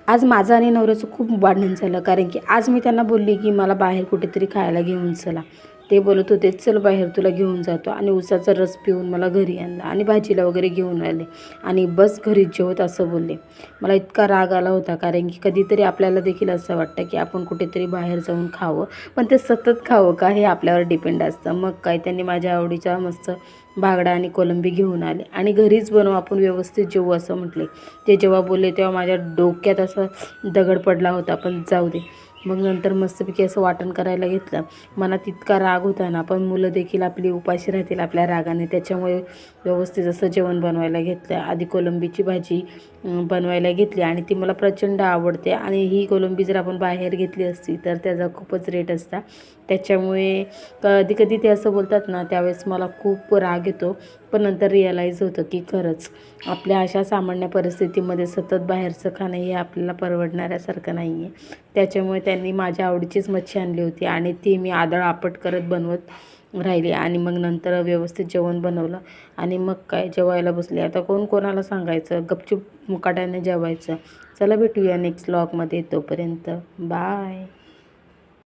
आज माझं आणि नवऱ्याचं खूप भांडण झालं, कारण की आज मी त्यांना बोलली की मला बाहेर कुठेतरी खायला घेऊन चला. ते बोलत होते चल बाहेर तुला घेऊन जातो, आणि उसाचा रस पिऊन मला घरी आणला आणि भाजीला वगैरे घेऊन आले आणि बस घरी जेवत असं बोलले. मला इतका राग आला होता, कारण की कधीतरी आपल्याला देखील असं वाटतं की आपण कुठेतरी बाहेर जाऊन खावं, पण ते सतत खावं का हे आपल्यावर डिपेंड असतं. मग काय, त्यांनी माझ्या आवडीचा मस्त बागडा आणि कोलंबी घेऊन आले आणि घरीच बनवू आपण, व्यवस्थित जेवू असं म्हटले. ते जेव्हा बोलले तेव्हा माझ्या डोक्यात असं दगड पडला होता, पण जाऊ दे. मग नंतर मस्तपैकी असं वाटण करायला घेतलं. मनात इतका राग होता ना, पण मुलं देखील आपली उपाशी राहतील आपल्या रागाने, त्याच्यामुळे व्यवस्थित असं जेवण बनवायला घेतलं. आधी कोलंबीची भाजी बनवायला घेतली आणि ती मला प्रचंड आवडते, आणि ही कोलंबी जर आपण बाहेर घेतली असती तर त्याचा खूपच रेट असता. त्याच्यामुळे कधी कधी ते असं बोलतात ना, त्यावेळेस मला खूप राग येतो. पण नंतर रिअलाईज होतं की खरंच आपल्या अशा सामान्य परिस्थितीमध्ये सतत बाहेरचं खाणं हे आपल्याला परवडणाऱ्यासारखं नाही आहे. त्याच्यामुळे त्यांनी माझ्या आवडीचीच मच्छी आणली होती आणि ती मी आदळआपट करत बनवत राहिली, आणि मग नंतर व्यवस्थित जेवण बनवलं आणि मग काय जेवायला बसले. आता कोण कोणाला सांगायचं, गपचूप मुकाट्याने जेवायचं. चला भेटूया नेक्स्ट व्लॉगमध्ये, तोपर्यंत बाय.